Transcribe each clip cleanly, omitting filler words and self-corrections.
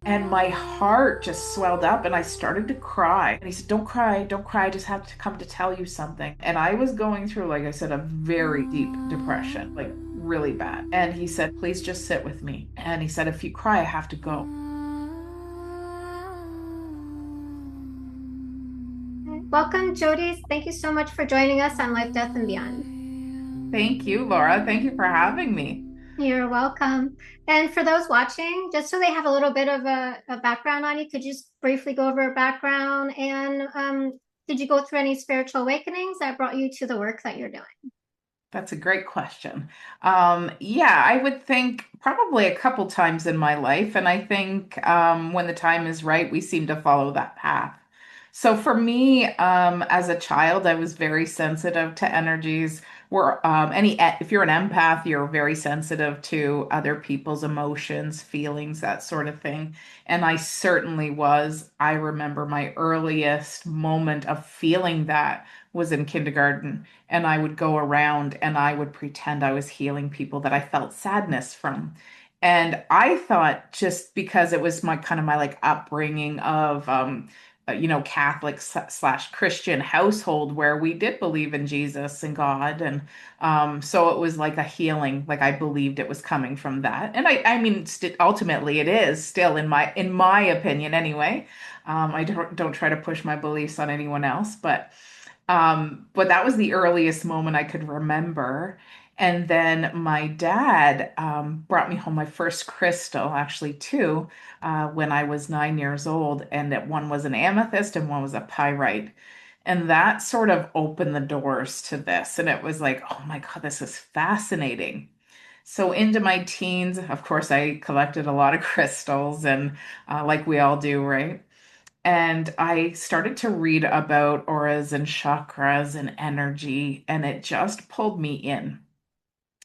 And my heart just swelled up and I started to cry. And he said, "Don't cry, don't cry. I just have to come to tell you something." And I was going through, like I said, a very deep depression, like really bad. And he said, "Please just sit with me." And he said, "If you cry, I have to go." Welcome, Jody. Thank you so much for joining us on Life, Death, and Beyond. Thank you, Laura. Thank you for having me. You're welcome. And for those watching, just so they have a little bit of a background on you, could you just briefly go over a background and did you go through any spiritual awakenings that brought you to the work that you're doing? That's a great question. Yeah, I would think probably a couple times in my life. And I think when the time is right, we seem to follow that path. So for me, as a child, I was very sensitive to energies. Where if you're an empath, you're very sensitive to other people's emotions, feelings, that sort of thing. And I certainly was. I remember my earliest moment of feeling that was in kindergarten, and I would go around and I would pretend I was healing people that I felt sadness from. And I thought, just because it was my kind of my like upbringing of Catholic slash Christian household where we did believe in Jesus and God, and so it was like a healing, like I believed it was coming from that. And I mean, ultimately, it is still in my opinion anyway. I don't try to push my beliefs on anyone else, but that was the earliest moment I could remember. And then my dad brought me home my first crystal, actually two, when I was 9 years old. And that one was an amethyst and one was a pyrite. And that sort of opened the doors to this. And it was like, oh my God, this is fascinating. So into my teens, of course, I collected a lot of crystals and like we all do, right? And I started to read about auras and chakras and energy, and it just pulled me in.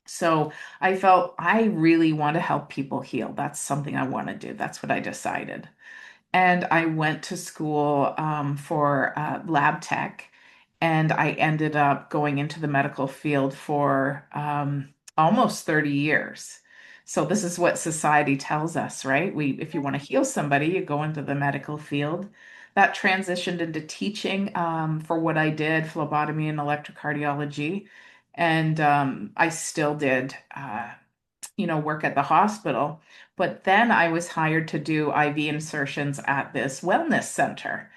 So I felt I really want to help people heal. That's something I want to do. That's what I decided. And I went to school for lab tech, and I ended up going into the medical field for almost 30 years. So this is what society tells us, right? If you want to heal somebody, you go into the medical field. That transitioned into teaching for what I did, phlebotomy and electrocardiology. And I still did work at the hospital. But then I was hired to do IV insertions at this wellness center.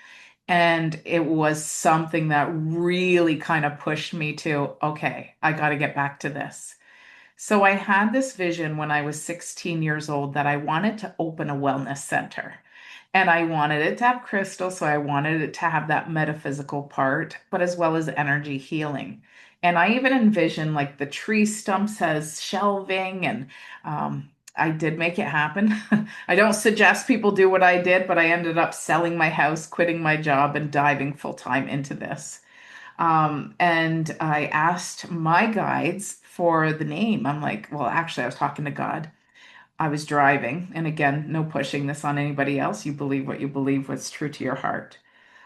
And it was something that really kind of pushed me to, okay, I got to get back to this. So I had this vision when I was 16 years old that I wanted to open a wellness center. And I wanted it to have crystal, so I wanted it to have that metaphysical part, but as well as energy healing. And I even envisioned like the tree stumps as shelving, and I did make it happen. I don't suggest people do what I did, but I ended up selling my house, quitting my job, and diving full time into this. And I asked my guides for the name. I'm like, well, actually, I was talking to God. I was driving, and again, no pushing this on anybody else. You believe what you believe, what's true to your heart.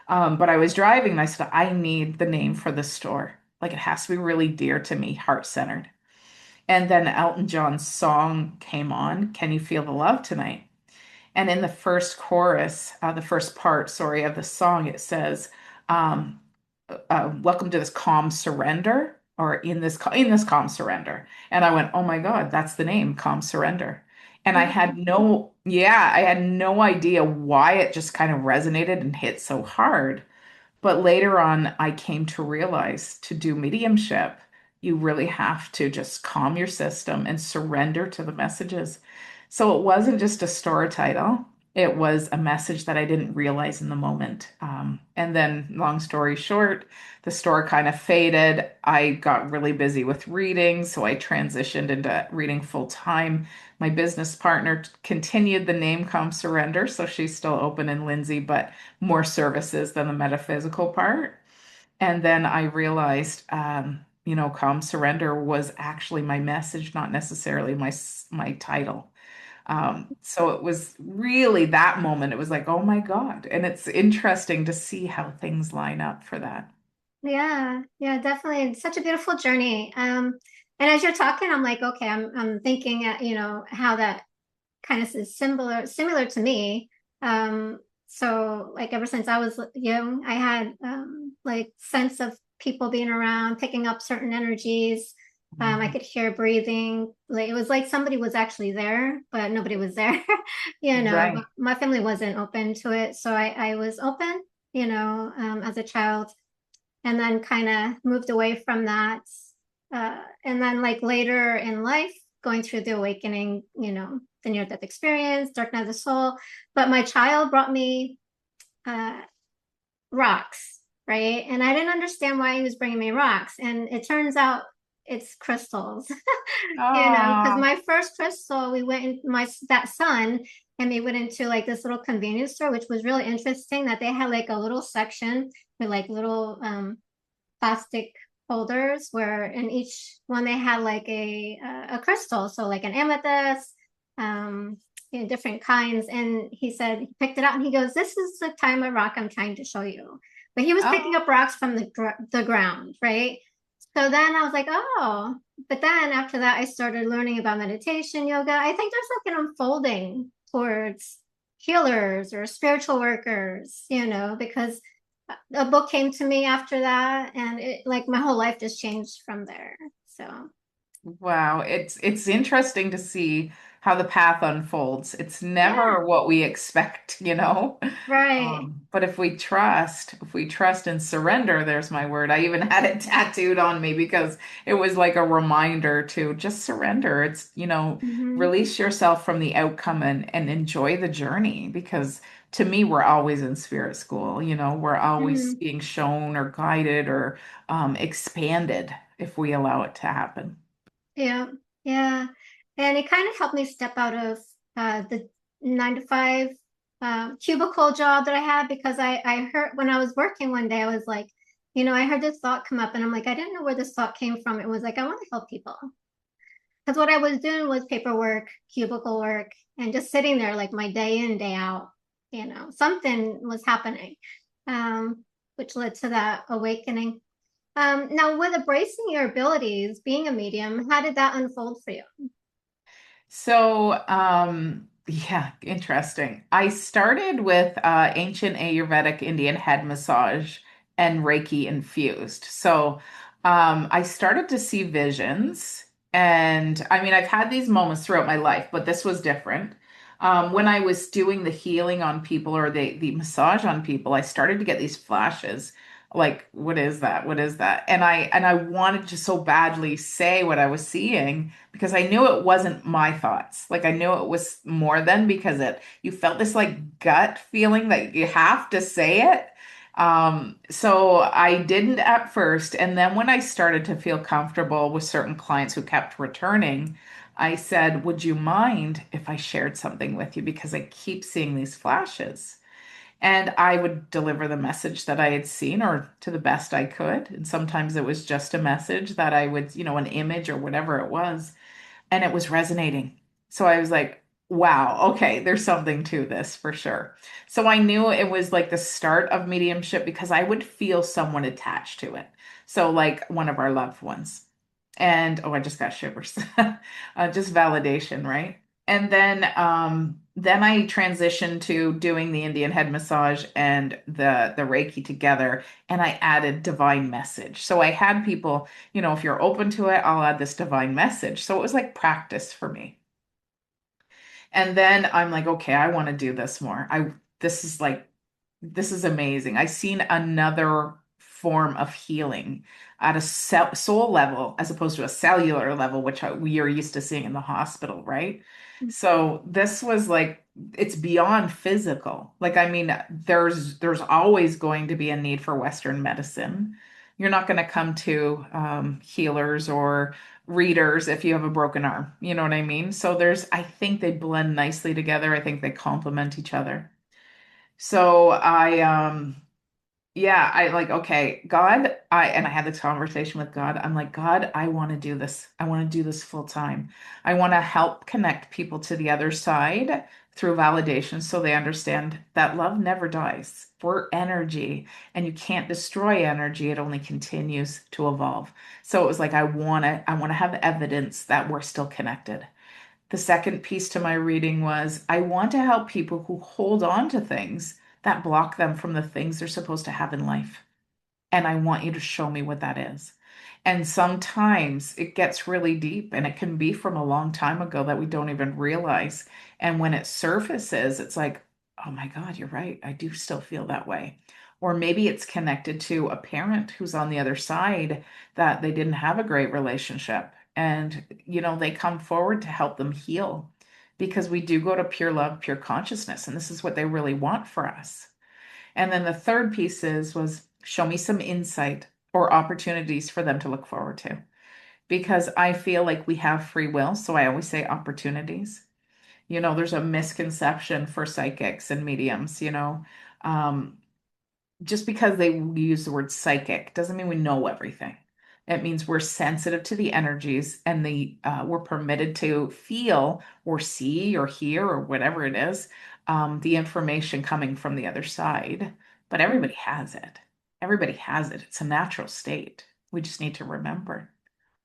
But I was driving and I said, I need the name for the store. Like it has to be really dear to me, heart centered. And then Elton John's song came on, Can You Feel the Love Tonight? And in the first chorus, the first part, sorry, of the song, it says, um, "Welcome to this calm surrender," or in this calm surrender. And I went, "Oh my God, that's the name, Calm Surrender." And I had no idea why it just kind of resonated and hit so hard. But later on, I came to realize to do mediumship, you really have to just calm your system and surrender to the messages. So it wasn't just a store title, it was a message that I didn't realize in the moment. And then, long story short, the store kind of faded. I got really busy with reading, so I transitioned into reading full time. My business partner continued the name Calm Surrender, so she's still open in Lindsay, but more services than the metaphysical part. And then I realized, calm surrender was actually my message, not necessarily my title. So it was really that moment. It was like, oh my God. And it's interesting to see how things line up for that. Yeah, yeah, definitely. It's such a beautiful journey. And as you're talking, I'm like, okay, I'm thinking, how that kind of is similar to me. So like ever since I was young, I had like sense of people being around, picking up certain energies. I Mhm. could hear breathing. Like it was like somebody was actually there, but nobody was there. But Right. my family wasn't open to it, so I was open, as a child, and then kind of moved away from that. And then like later in life, going through the awakening, the near death experience, dark night of the soul. But my child brought me uh, rocks, right? And I didn't understand why he was bringing me rocks. And it turns out it's crystals, because Oh, my first crystal, we went in that son and we went into like this little convenience store, which was really interesting that they had like a little section with like little plastic holders where in each one they had like a crystal, so like an amethyst, um, different kinds. And he said he picked it up and he goes, "This is the time of rock I'm trying to show you." But he was picking oh, up rocks from the ground, right? So then I was like, oh. But then after that, I started learning about meditation, yoga. I think there's like an unfolding towards healers or spiritual workers, because a book came to me after that, and it like my whole life just changed from there. So, wow. It's interesting to see how the path unfolds. It's yeah, never what we expect, you know? right. But if we trust and surrender, there's my word. I even had it tattooed on me because it was like a reminder to just surrender. It's, Mm-hmm. release yourself from the outcome and enjoy the journey because to me, we're always in spirit school, we're always Mm-hmm. being shown or guided or expanded if we allow it to happen. Yeah, yeah. And it kind of helped me step out of the 9 to 5 cubicle job that I had, because I heard when I was working one day, I was like, I heard this thought come up and I'm like, I didn't know where this thought came from. It was like, I want to help people. Because what I was doing was paperwork, cubicle work, and just sitting there like my day in, day out. Something was happening, which led to that awakening. Now, with embracing your abilities, being a medium, how did that unfold for you? Yeah, interesting. I started with ancient Ayurvedic Indian head massage and Reiki infused. I started to see visions. And I mean, I've had these moments throughout my life, but this was different. When I was doing the healing on people or the massage on people, I started to get these flashes like, what is that? What is that? And I wanted to so badly say what I was seeing because I knew it wasn't my thoughts. Like I knew it was more than because you felt this like gut feeling that you have to say it. So I didn't at first, and then when I started to feel comfortable with certain clients who kept returning, I said, "Would you mind if I shared something with you? Because I keep seeing these flashes." And I would deliver the message that I had seen or to the best I could. And sometimes it was just a message that I would, an image or whatever it was, and it was resonating. So I was like, wow, okay, there's something to this for sure. So I knew it was like the start of mediumship because I would feel someone attached to it. So, like one of our loved ones. And oh, I just got shivers. Just validation, right? And then I transitioned to doing the Indian head massage and the Reiki together, and I added divine message. So I had people, if you're open to it, I'll add this divine message. So it was like practice for me. And then I'm like, okay, I want to do this more. This is like, this is amazing. I seen another form of healing at a soul level as opposed to a cellular level, which we are used to seeing in the hospital, right? So this was like, it's beyond physical. Like, I mean, there's always going to be a need for Western medicine. You're not going to come to healers or readers if you have a broken arm. You know what I mean? So I think they blend nicely together. I think they complement each other. So yeah, I like, okay, God, and I had this conversation with God. I'm like, God, I want to do this. I want to do this full time. I want to help connect people to the other side through validation so they understand that love never dies. We're energy and you can't destroy energy. It only continues to evolve. So it was like, I want to have evidence that we're still connected. The second piece to my reading was I want to help people who hold on to things that block them from the things they're supposed to have in life. And I want you to show me what that is. And sometimes it gets really deep and it can be from a long time ago that we don't even realize. And when it surfaces, it's like, oh my God, you're right. I do still feel that way. Or maybe it's connected to a parent who's on the other side that they didn't have a great relationship. And, they come forward to help them heal because we do go to pure love, pure consciousness. And this is what they really want for us. And then the third piece was show me some insight or opportunities for them to look forward to. Because I feel like we have free will. So I always say opportunities. There's a misconception for psychics and mediums, um, just because they use the word psychic doesn't mean we know everything. It means we're sensitive to the energies and we're permitted to feel or see or hear or whatever it is, the information coming from the other side. But Mhm. everybody has it. Everybody has it. It's a natural state. We just need to remember.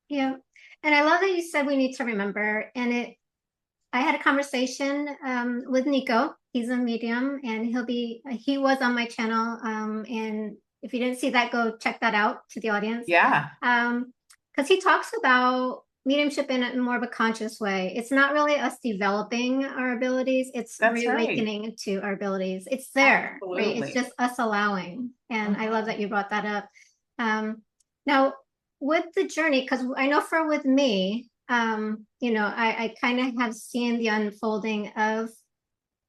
Yeah. And I love that you said we need to remember. I had a conversation with Nico. He's a medium, and he was on my channel. And if you didn't see that, go check that out to the audience. Yeah, Because he talks about mediumship in more of a conscious way. It's not really us developing our abilities, it's that's right. reawakening to our abilities. It's there, right? It's Absolutely. just us allowing. And I love Mhm. that you brought that up. Now, with the journey, because I know for with me, I kind of have seen the unfolding of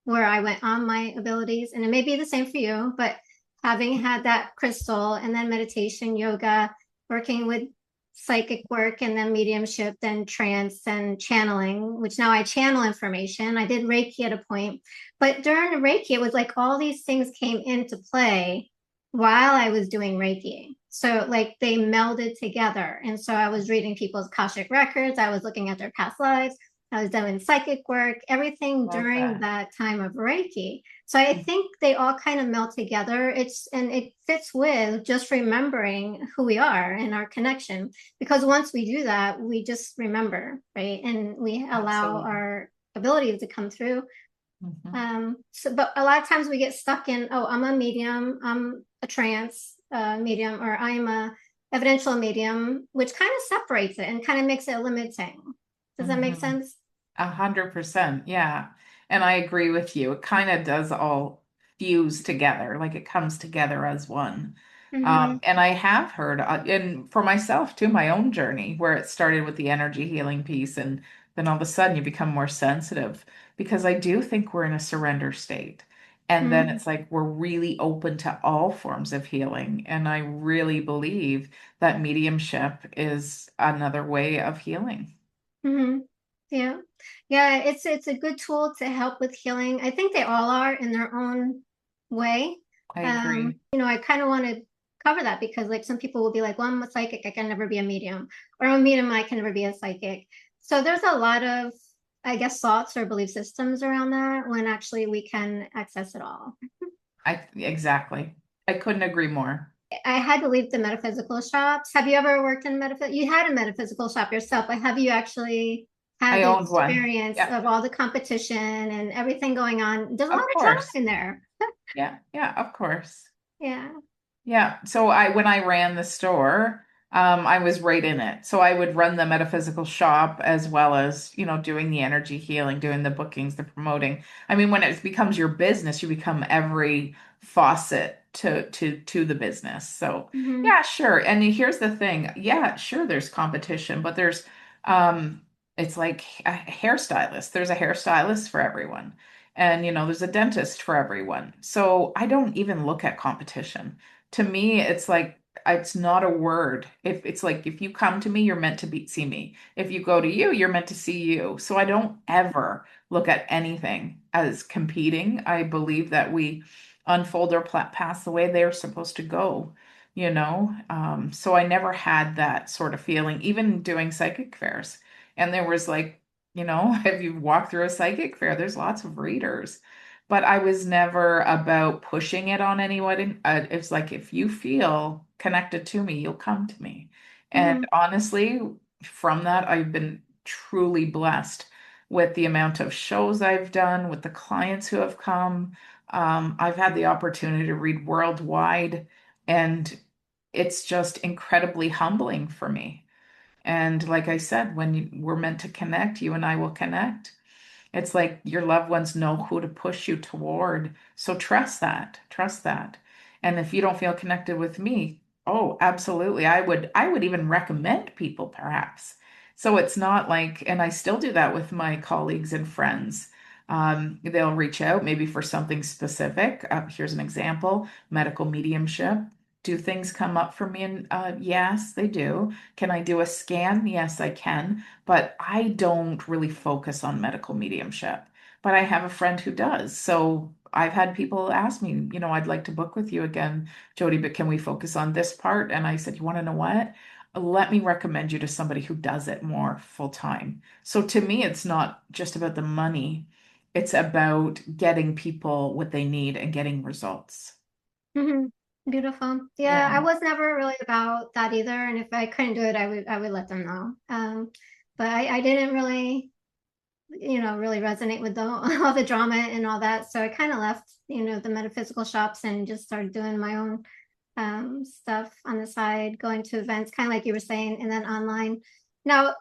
where I went on my abilities, and it may be the same for you, but having had that crystal and then meditation, yoga, working with psychic work and then mediumship, then trance and channeling, which now I channel information. I did Reiki at a point, but during Reiki, it was like all these things came into play while I was doing Reiki. So like they melded together. And so I was reading people's Akashic records, I was looking at their past lives, I was doing psychic work, everything Love during that. that time of Reiki. So I think they all kind of melt together. It fits with just remembering who we are and our connection. Because once we do that, we just remember, right? And we allow Absolutely. our abilities to come through. Mhm. But a lot of times we get stuck in, oh, I'm a medium, I'm a trance medium, or I'm a evidential medium, which kind of separates it and kind of makes it limiting. Does that make Mhm. sense? 100%. Yeah. And I agree with you. It kind of does all fuse together, like it comes together as one. Mm-hmm. And I have heard, and for myself too, my own journey, where it started with the energy healing piece, and then all of a sudden you become more sensitive because I do think we're in a surrender state. And then Mm-hmm. it's like we're really open to all forms of healing. And I really believe that mediumship is another way of healing. Mm-hmm. Yeah. Yeah, it's a good tool to help with healing. I think they all are in their own way. I agree. I kind of want to cover that because like some people will be like, well, I'm a psychic, I can never be a medium, or I'm a medium, I can never be a psychic. So there's a lot of, I guess, thoughts or belief systems around that when actually we can access it all. Exactly. I couldn't agree more. I had to leave the metaphysical shops. Have you ever worked in metaphysical? You had a metaphysical shop yourself, but have you actually had I the owned one. experience Yeah, of all the competition and everything going on? There's a lot of of drama course. in there. Yeah, yeah, of course. Yeah. Yeah. So when I ran the store, I was right in it. So I would run the metaphysical shop as well as, doing the energy healing, doing the bookings, the promoting. I mean, when it becomes your business, you become every faucet to the business. So Hmm. yeah, sure. And here's the thing. Yeah, sure, there's competition, but um it's like a hairstylist. There's a hairstylist for everyone. And there's a dentist for everyone. So I don't even look at competition. To me, it's like it's not a word. If it's like if you come to me, you're meant to see me. If you go to you, you're meant to see you. So I don't ever look at anything as competing. I believe that we unfold our paths the way they're supposed to go. So I never had that sort of feeling, even doing psychic fairs. And there was like, if you walk through a psychic fair, there's lots of readers, but I was never about pushing it on anyone. It's like if you feel connected to me, you'll come to me. And Hmm. honestly, from that, I've been truly blessed. with the amount of shows I've done, with the clients who have come. I've had the opportunity to read worldwide, and it's just incredibly humbling for me. And like I said, when we're meant to connect, you and I will connect. It's like your loved ones know who to push you toward. So trust that. Trust that. And if you don't feel connected with me, oh, absolutely. I would even recommend people perhaps. So it's not like, and I still do that with my colleagues and friends. They'll reach out maybe for something specific. Here's an example, medical mediumship. Do things come up for me? And yes, they do. Can I do a scan? Yes, I can, but I don't really focus on medical mediumship. But I have a friend who does. So I've had people ask me, I'd like to book with you again, Jody, but can we focus on this part? And I said, you want to know what? Let me recommend you to somebody who does it more full time. So to me, it's not just about the money, it's about getting people what they need and getting results. Hmm. Beautiful. Yeah, Yeah. I was never really about that either. And if I couldn't do it, I would let them know. But I didn't really, really resonate with the all the drama and all that. So I kind of left, the metaphysical shops and just started doing my own stuff on the side, going to events, kind of like you were saying, and then online. Now,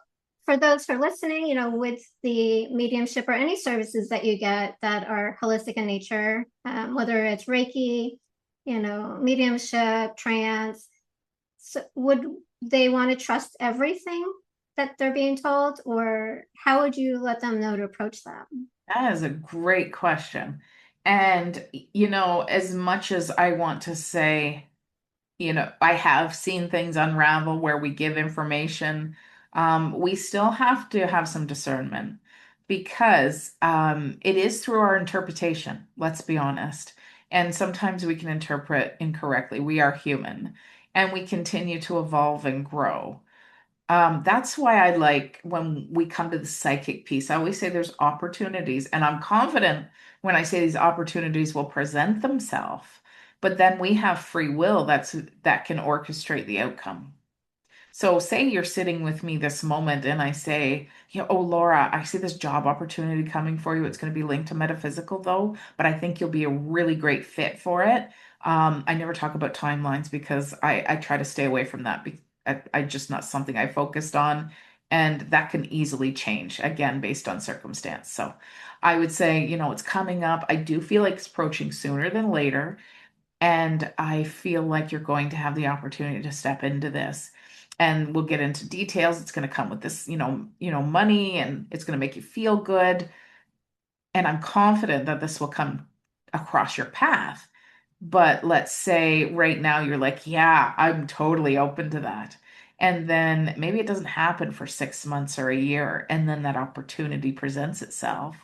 for those who are listening, with the mediumship or any services that you get that are holistic in nature, whether it's Reiki, mediumship, trance, so would they want to trust everything that they're being told, or how would you let them know to approach that? That is a great question. And, as much as I want to say, I have seen things unravel where we give information. We still have to have some discernment because it is through our interpretation, let's be honest. And sometimes we can interpret incorrectly. We are human and we continue to evolve and grow. That's why I like when we come to the psychic piece. I always say there's opportunities, and I'm confident when I say these opportunities will present themselves, but then we have free will that can orchestrate the outcome. So say you're sitting with me this moment and I say, oh Laura, I see this job opportunity coming for you. It's going to be linked to metaphysical though, but I think you'll be a really great fit for it. I never talk about timelines because I try to stay away from that. I just not something I focused on, and that can easily change again based on circumstance. So I would say, it's coming up. I do feel like it's approaching sooner than later. And I feel like you're going to have the opportunity to step into this. And we'll get into details. It's going to come with this, money, and it's going to make you feel good. And I'm confident that this will come across your path. But let's say right now you're like, yeah, I'm totally open to that. And then maybe it doesn't happen for 6 months or a year. And then that opportunity presents itself.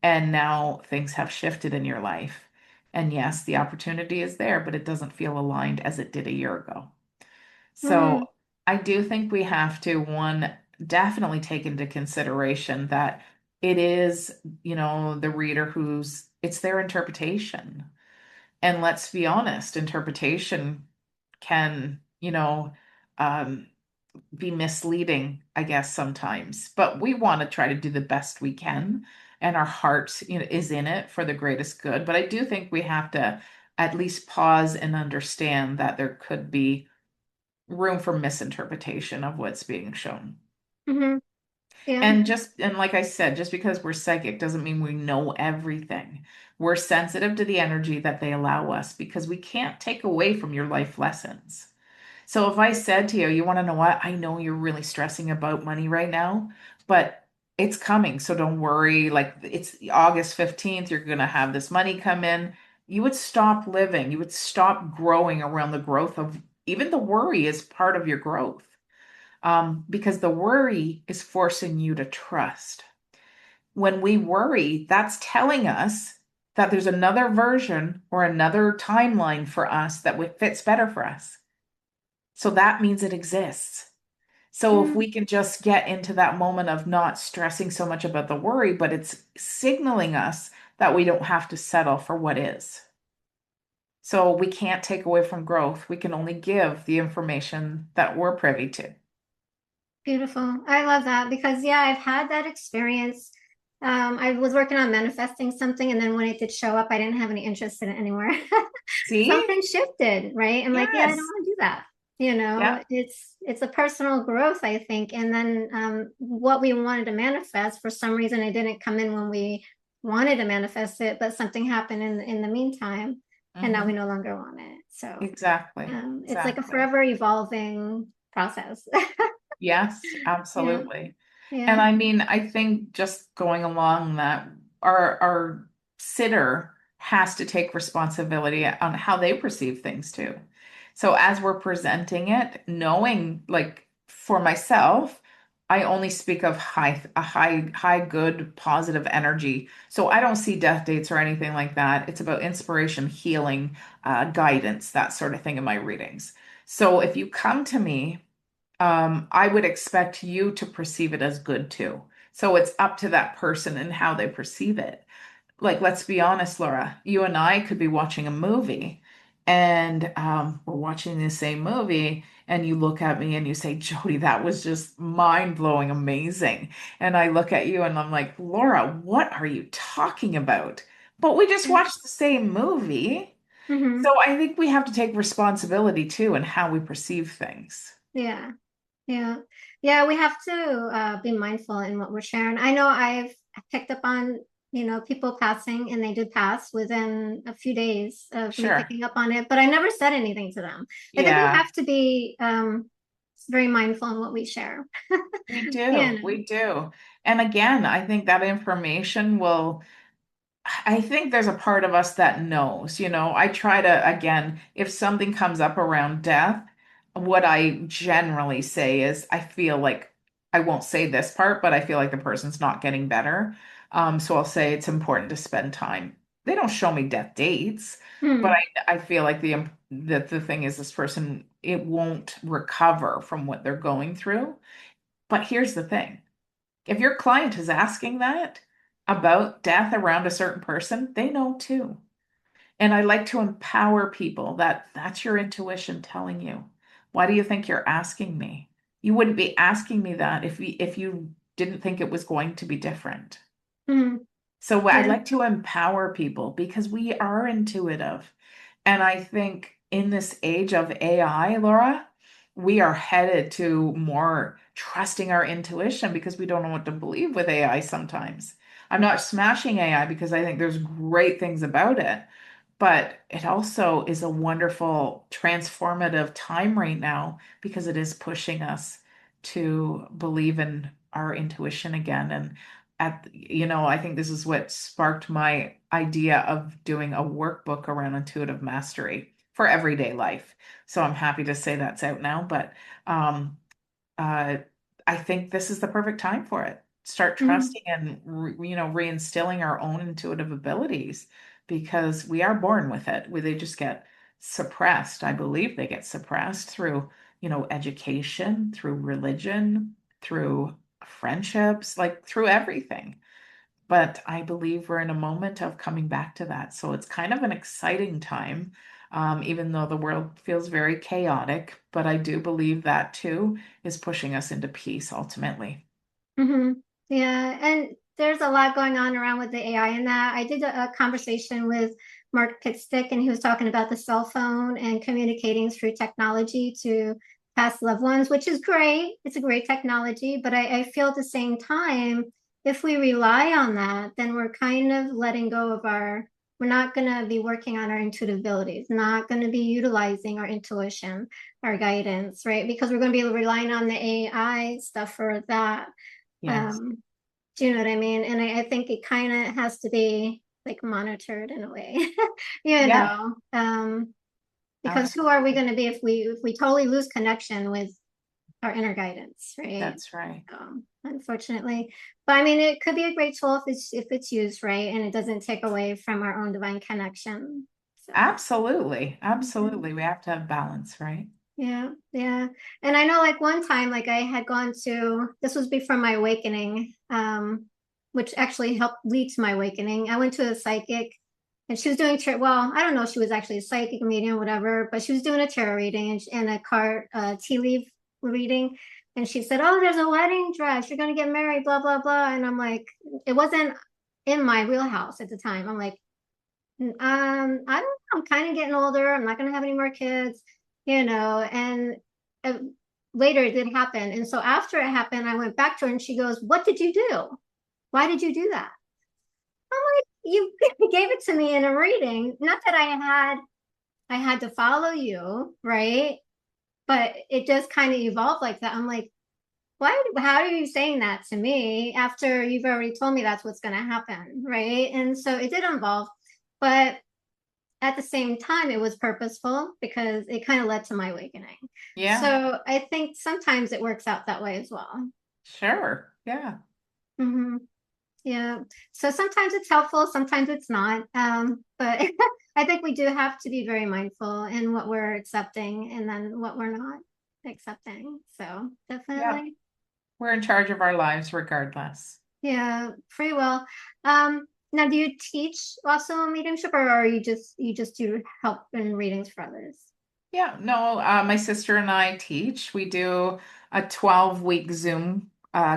And now things have shifted in your life. And yes, the opportunity is there, but it doesn't feel aligned as it did a year ago. So Hmm. I do think we have to, one, definitely take into consideration that it is, the reader it's their interpretation. And let's be honest, interpretation can, um, be misleading, I guess, sometimes. But we want to try to do the best we can, and our heart, is in it for the greatest good. But I do think we have to at least pause and understand that there could be room for misinterpretation of what's being shown. Hmm. Yeah. And like I said, just because we're psychic doesn't mean we know everything. We're sensitive to the energy that they allow us because we can't take away from your life lessons. So if I said to you, you want to know what? I know you're really stressing about money right now, but it's coming. So don't worry. Like it's August 15th, you're going to have this money come in. You would stop living. You would stop growing around the growth of even the worry is part of your growth. Because the worry is forcing you to trust. When we worry, that's telling us that there's another version or another timeline for us that fits better for us. So that means it exists. So if Mm, we can just get into that moment of not stressing so much about the worry, but it's signaling us that we don't have to settle for what is. So we can't take away from growth. We can only give the information that we're privy to. beautiful. I love that because, yeah, I've had that experience I was working on manifesting something, and then when it did show up, I didn't have any interest in it anymore. See? Something shifted, right? I'm like, yeah, I don't Yes. want to do that. You know, Yeah. it's a personal growth, I think. And then what we wanted to manifest, for some reason, it didn't come in when we wanted to manifest it, but something happened in the meantime, and now we Hmm. no longer want it. So Exactly. it's like a Exactly. forever evolving process. Yes, Yeah, absolutely. And yeah. I mean, I think just going along that our sitter has to take responsibility on how they perceive things too. So as we're presenting it, knowing like for myself, I only speak of high good positive energy. So I don't see death dates or anything like that. It's about inspiration, healing, guidance, that sort of thing in my readings. So if you come to me, I would expect you to perceive it as good too. So it's up to that person and how they perceive it. Like, let's be honest, Laura, you and I could be watching a movie and we're watching the same movie, and you look at me and you say, Jody, that was just mind-blowing, amazing. And I look at you and I'm like, Laura, what are you talking about? But we just watched the same movie. Hmm. So I think we have to take responsibility too in how we perceive things. Yeah. Yeah. Yeah, we have to be mindful in what we're sharing. I know I've picked up on, people passing, and they did pass within a few days of me Sure. picking up on it, but I never said anything to them. I think we Yeah, have to be very mindful in what we share. we You do. know. We do. And again, I think that information will I think there's a part of us that knows, I try to, again, if something comes up around death, what I generally say is I feel like I won't say this part, but I feel like the person's not getting better. So I'll say it's important to spend time. They don't show me death dates, but Hmm. I feel like the thing is this person, it won't recover from what they're going through. But here's the thing. If your client is asking that about death around a certain person, they know too. And I like to empower people that that's your intuition telling you. Why do you think you're asking me? You wouldn't be asking me that if you didn't think it was going to be different. Hmm. So I Yeah. like to empower people because we are intuitive. And I think in this age of AI, Laura, we are headed to more trusting our intuition because we don't know what to believe with AI sometimes. I'm not smashing AI because I think there's great things about it, but it also is a wonderful transformative time right now because it is pushing us to believe in our intuition again. And I think this is what sparked my idea of doing a workbook around intuitive mastery for everyday life. So I'm happy to say that's out now, but um, uh, I think this is the perfect time for it. Start Hmm. trusting and reinstilling our own intuitive abilities because we are born with it. They just get suppressed. I believe they get suppressed through, education, through religion, through friendships, like through everything. But I believe we're in a moment of coming back to that. So it's kind of an exciting time, even though the world feels very chaotic. But I do believe that too is pushing us into peace ultimately. Hmm. Yeah, and there's a lot going on around with the AI and that. I did a conversation with Mark Pitstick, and he was talking about the cell phone and communicating through technology to past loved ones, which is great. It's a great technology, but I feel at the same time, if we rely on that, then we're kind of letting go of we're not going to be working on our intuitive abilities, not going to be utilizing our intuition, our guidance, right? Because we're going to be relying on the AI stuff for that. Yes. um, do you know what I mean? And I think it kind of has to be like monitored in a way, you Yeah, know, because who are we absolutely. going to be if we totally lose connection with our inner guidance, right? That's right. Unfortunately, but I mean, it could be a great tool if it's used right, and it doesn't take away from our own divine connection. So. Absolutely. Mhm. Absolutely. We have to have balance, right? Yeah, yeah. And I know like one time, like I had gone to, this was before my awakening, which actually helped lead to my awakening. I went to a psychic, and she was doing well, I don't know if she was actually a psychic medium, whatever, but she was doing a tarot reading and a card tea leaf reading. And she said, "Oh, there's a wedding dress. You're gonna get married, blah, blah, blah." And I'm like, it wasn't in my wheelhouse at the time. I'm like, I don't know. I'm kind of getting older. I'm not gonna have any more kids, and uh, later it did happen. And so after it happened, I went back to her and she goes, "What did you do? Why did you do that?" I'm like, "You gave it to me in a reading. Not that I had to follow you, right? But it just kind of evolved like that." I'm like, why, how are you saying that to me after you've already told me that's what's going to happen, right? And so it did involve, but at the same time, it was purposeful because it kind of led to my awakening. Yeah, So I think sometimes it works out that way as well. sure. Yeah. Hmm. Yeah. So sometimes it's helpful, sometimes it's not. But I think we do have to be very mindful in what we're accepting and then what we're not accepting. So Yeah. definitely, We're in charge of our lives regardless. yeah, free will. Now, do you teach also mediumship, or are you just do help in readings for others? Yeah, no, my sister and I teach. We do a 12-week Zoom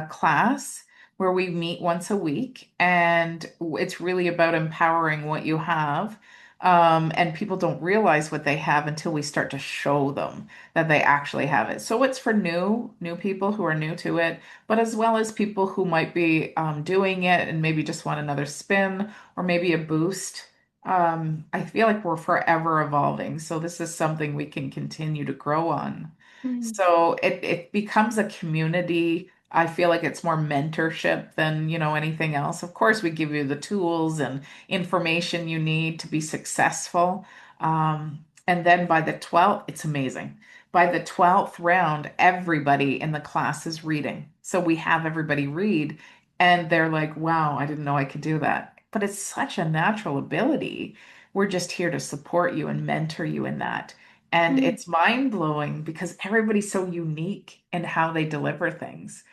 class where we meet once a week, and it's really about empowering what you have. And people don't realize what they have until we start to show them that they actually have it. So it's for new people who are new to it, but as well as people who might be doing it and maybe just want another spin or maybe a boost. I feel like we're forever evolving, so this is something we can continue to grow on. Mm-hmm. So it becomes a community. I feel like it's more mentorship than, anything else. Of course, we give you the tools and information you need to be successful. And then by the 12th, it's amazing. By the 12th round, everybody in the class is reading. So we have everybody read, and they're like, wow, I didn't know I could do that. But it's such a natural ability. We're just here to support you and mentor you in that. And it's mind blowing because everybody's so unique in how they deliver things,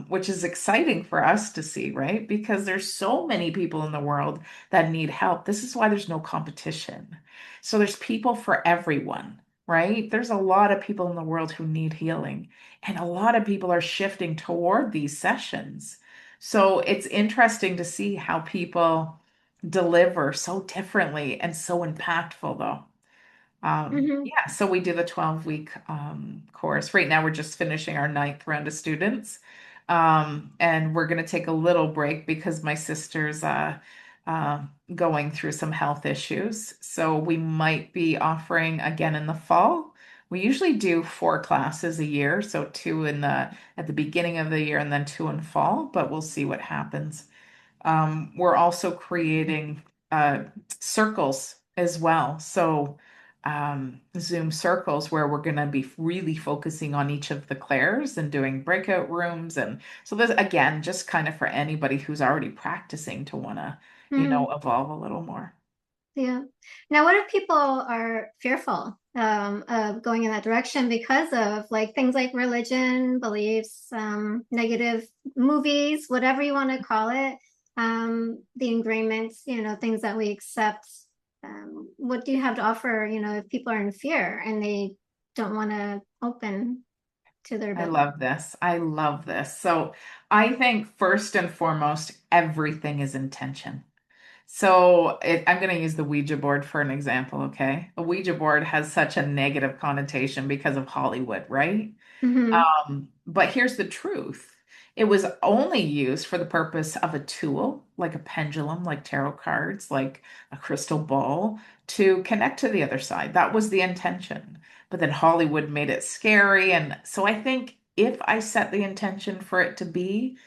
which is exciting for us to see, right? Because there's so many people in the world that need help. This is why there's no competition. So there's people for everyone, right? There's a lot of people in the world who need healing, and a lot of people are shifting toward these sessions. So it's interesting to see how people deliver so differently and so impactful, though. Mm-hmm. Yeah, so we do the 12-week course. Right now, we're just finishing our ninth round of students. And we're going to take a little break because my sister's uh, going through some health issues. So we might be offering again in the fall. We usually do 4 classes a year, so two in the at the beginning of the year and then two in fall, but we'll see what happens. We're also creating circles as well. So, Zoom circles where we're going to be really focusing on each of the clairs and doing breakout rooms. And so, this again, just kind of for anybody who's already practicing to want to, Mm-hmm. evolve a little more. Yeah. Now, what if people are fearful of going in that direction because of like things like religion, beliefs, negative movies, whatever you want to call it, the ingrainments, things that we accept. What do you have to offer, if people are in fear and they don't want to open to their I ability? love this. I love this. So, I think first and foremost, everything is intention. So I'm going to use the Ouija board for an example, okay? A Ouija board has such a negative connotation because of Hollywood, right? Mm-hmm. But here's the truth. It was only used for the purpose of a tool, like a pendulum, like tarot cards, like a crystal ball, to connect to the other side. That was the intention. But then Hollywood made it scary. And so I think if I set the intention for it to be,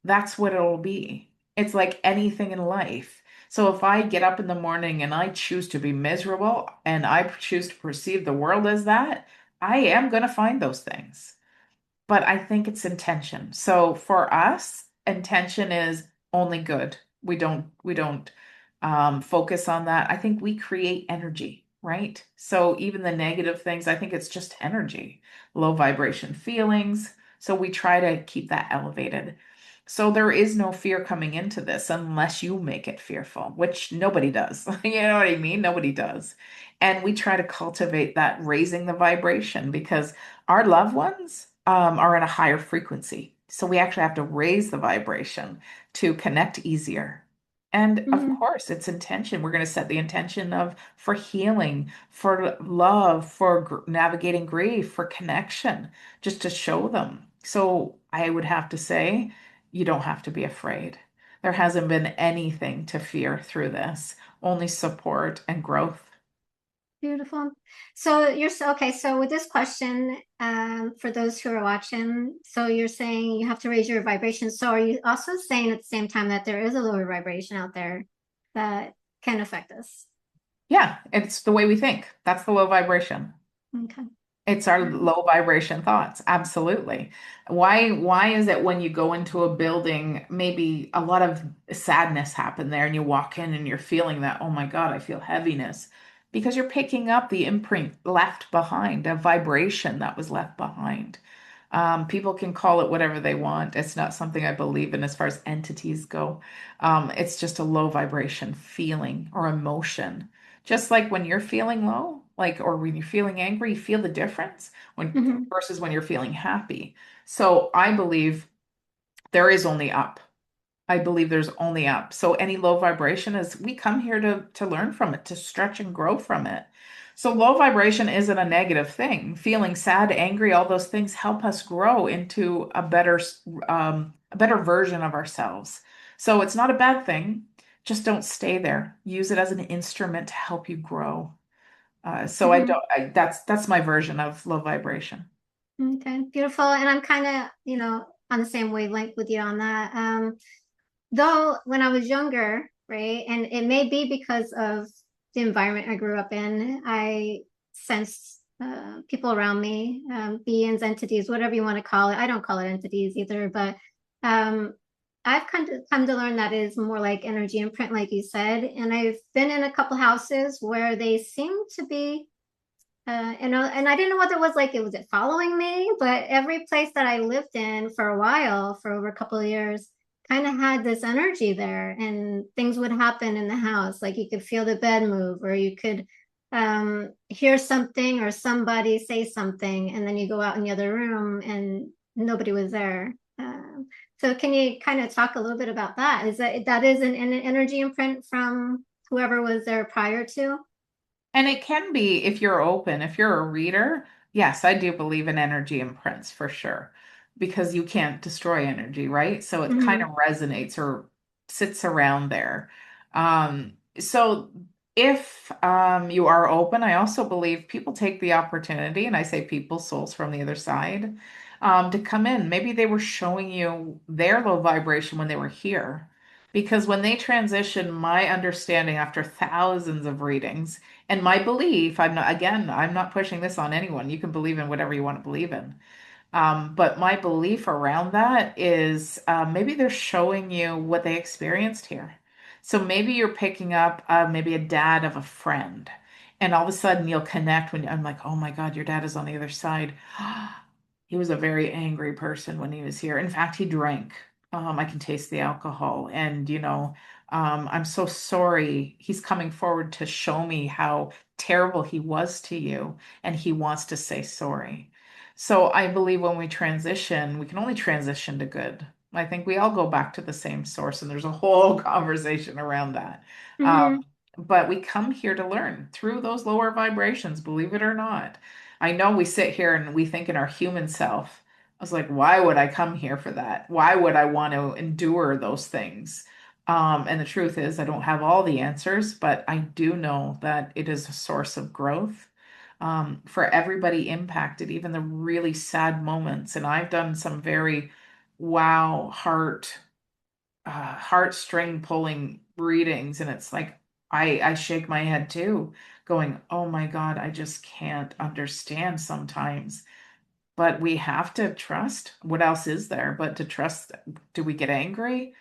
that's what it'll be. It's like anything in life. So if I get up in the morning and I choose to be miserable and I choose to perceive the world as that, I am going to find those things. But I think it's intention. So for us, intention is only good. We don't focus on that. I think we create energy, right? So even the negative things, I think it's just energy, low vibration feelings. So we try to keep that elevated. So there is no fear coming into this unless you make it fearful, which nobody does. You know what I mean? Nobody does. And we try to cultivate that raising the vibration because our loved ones, are at a higher frequency. So we actually have to raise the vibration to connect easier. And of Mm-hmm. course, it's intention. We're going to set the intention of for healing, for love, for navigating grief, for connection, just to show them. So I would have to say, you don't have to be afraid. There hasn't been anything to fear through this, only support and growth. Beautiful. So okay. So with this question, for those who are watching, so you're saying you have to raise your vibration. So are you also saying at the same time that there is a lower vibration out there that can affect us? Yeah, it's the way we think. That's the low vibration. Okay. It's our Mhm. low vibration thoughts. Absolutely. Why is it when you go into a building, maybe a lot of sadness happened there and you walk in and you're feeling that, oh my God, I feel heaviness. Because you're picking up the imprint left behind, a vibration that was left behind. People can call it whatever they want. It's not something I believe in as far as entities go. It's just a low vibration feeling or emotion. Just like when you're feeling low, like, or when you're feeling angry, you feel the difference when Mhm. versus when you're feeling happy. So I believe there is only up. I believe there's only up. So any low vibration is we come here to learn from it, to stretch and grow from it. So low vibration isn't a negative thing. Feeling sad, angry, all those things help us grow into a better version of ourselves. So it's not a bad thing. Just don't stay there. Use it as an instrument to help you grow. So I Mhm. don't. That's my version of low vibration. Okay. Beautiful. And I'm kind of, on the same wavelength with you on that. Though when I was younger, right, and it may be because of the environment I grew up in, I sensed people around me, beings, entities, whatever you want to call it. I don't call it entities either, but um, I've come to learn that is more like energy imprint, like you said. And I've been in a couple houses where they seem to be and I didn't know what it was like. It was it following me, but every place that I lived in for a while, for over a couple of years, kind of had this energy there, and things would happen in the house. Like you could feel the bed move, or you could hear something or somebody say something, and then you go out in the other room and nobody was there. So can you kind of talk a little bit about that? Is that is an energy imprint from whoever was there prior to? And it can be if you're open, if you're a reader, yes, I do believe in energy imprints for sure, because you can't destroy energy, right? So it kind Mm-hmm. of resonates or sits around there. So if you are open, I also believe people take the opportunity, and I say people, souls from the other side, to come in. Maybe they were showing you their low vibration when they were here. Because when they transition, my understanding after thousands of readings, and my belief, I'm not pushing this on anyone. You can believe in whatever you want to believe in. But my belief around that is maybe they're showing you what they experienced here. So maybe you're picking up maybe a dad of a friend, and all of a sudden you'll connect when I'm like, oh my God, your dad is on the other side. He was a very angry person when he was here. In fact, he drank. I can taste the alcohol. And, I'm so sorry. He's coming forward to show me how terrible he was to you, and he wants to say sorry. So I believe when we transition, we can only transition to good. I think we all go back to the same source, and there's a whole conversation around that. Um, Mm-hmm. but we come here to learn through those lower vibrations, believe it or not. I know we sit here and we think in our human self. I was like, why would I come here for that? Why would I want to endure those things? And the truth is, I don't have all the answers, but I do know that it is a source of growth for everybody impacted, even the really sad moments. And I've done some very wow heartstring pulling readings, and it's like I shake my head too, going, oh my God, I just can't understand sometimes. But we have to trust. What else is there but to trust? Do we get angry?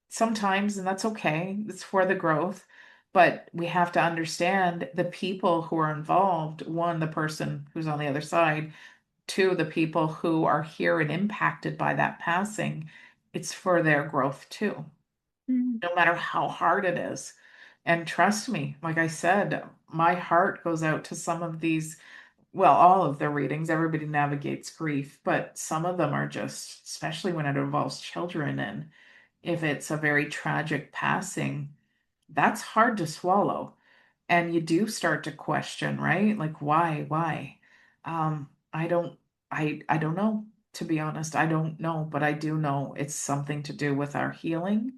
Sometimes, and that's okay. It's for the growth. But we have to understand the people who are involved. One, the person who's on the other side. Two, the people who are here and impacted by that passing. It's for their growth too, no matter how hard it is. And trust me, like I said, my heart goes out to some of these. well, all of the readings, everybody navigates grief, but some of them are just, especially when it involves children, and if it's a very tragic passing, that's hard to swallow. And you do start to question, right? Like, why? I don't, I don't know, to be honest. I don't know, but I do know it's something to do with our healing,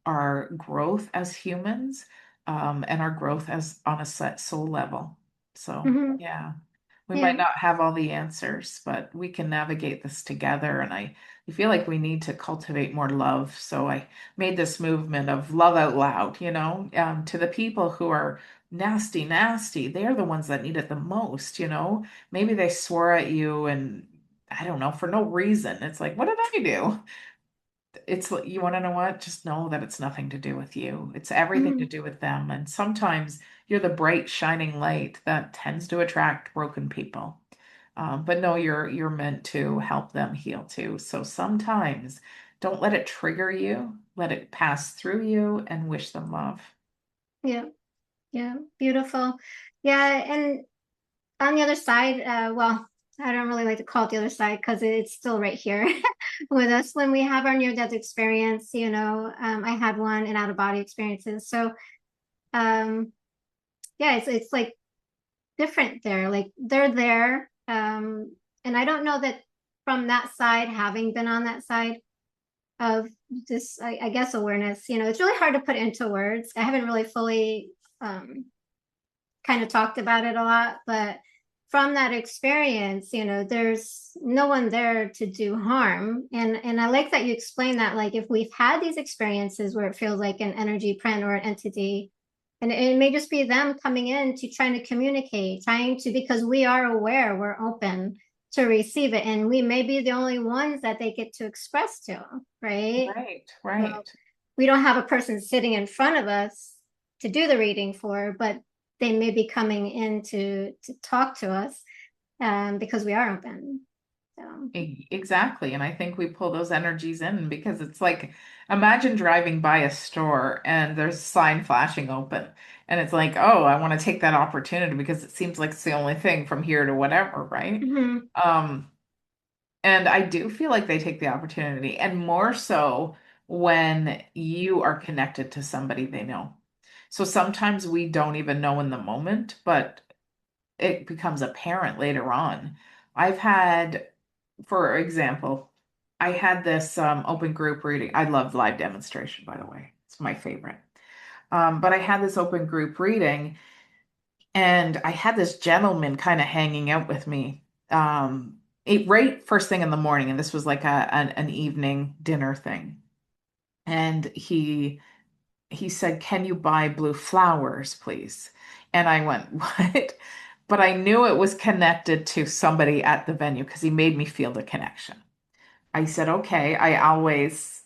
our growth as humans, and our growth as on a set soul level. So, Hmm. yeah. We might Yeah. not have all the answers, but we can navigate this together. And I feel like we need to cultivate more love. So I made this movement of love out loud, to the people who are nasty, nasty. They're the ones that need it the most. Maybe they swore at you and I don't know, for no reason. It's like, what did I do? It's you want to know what? Just know that it's nothing to do with you. It's everything to Hmm. do with them. And sometimes you're the bright, shining light that tends to attract broken people. But no, you're meant to help them heal too. So sometimes don't let it trigger you. Let it pass through you and wish them love. Yeah. Yeah. Beautiful. Yeah. And on the other side, well, I don't really like to call it the other side because it's still right here with us when we have our near death experience. I had one in out of body experiences. So, um, yeah, it's like different there. Like they're there. And I don't know that from that side, having been on that side of this, I guess, awareness, it's really hard to put into words. I haven't really fully um, kind of talked about it a lot, but from that experience, there's no one there to do harm. And I like that you explain that, like if we've had these experiences where it feels like an energy print or an entity, and it may just be them coming in to trying to communicate, trying to, because we are aware, we're open to receive it. And we may be the only ones that they get to express to, right? Right, So right. we don't have a person sitting in front of us to do the reading for, but they may be coming in to talk to us because we are open. So, Exactly. And I think we pull those energies in because it's like, imagine driving by a store and there's a sign flashing open. And it's like, oh, I want to take that opportunity because it seems like it's the only thing from here to whatever, right? mhm, Um, and I do feel like they take the opportunity, and more so when you are connected to somebody they know. So sometimes we don't even know in the moment, but it becomes apparent later on. I've had, for example, I had this open group reading. I love live demonstration, by the way. It's my favorite. But I had this open group reading, and I had this gentleman kind of hanging out with me right first thing in the morning. And this was like an evening dinner thing. And he said, "Can you buy blue flowers, please?" And I went, "What?" But I knew it was connected to somebody at the venue because he made me feel the connection. I said, "Okay." I always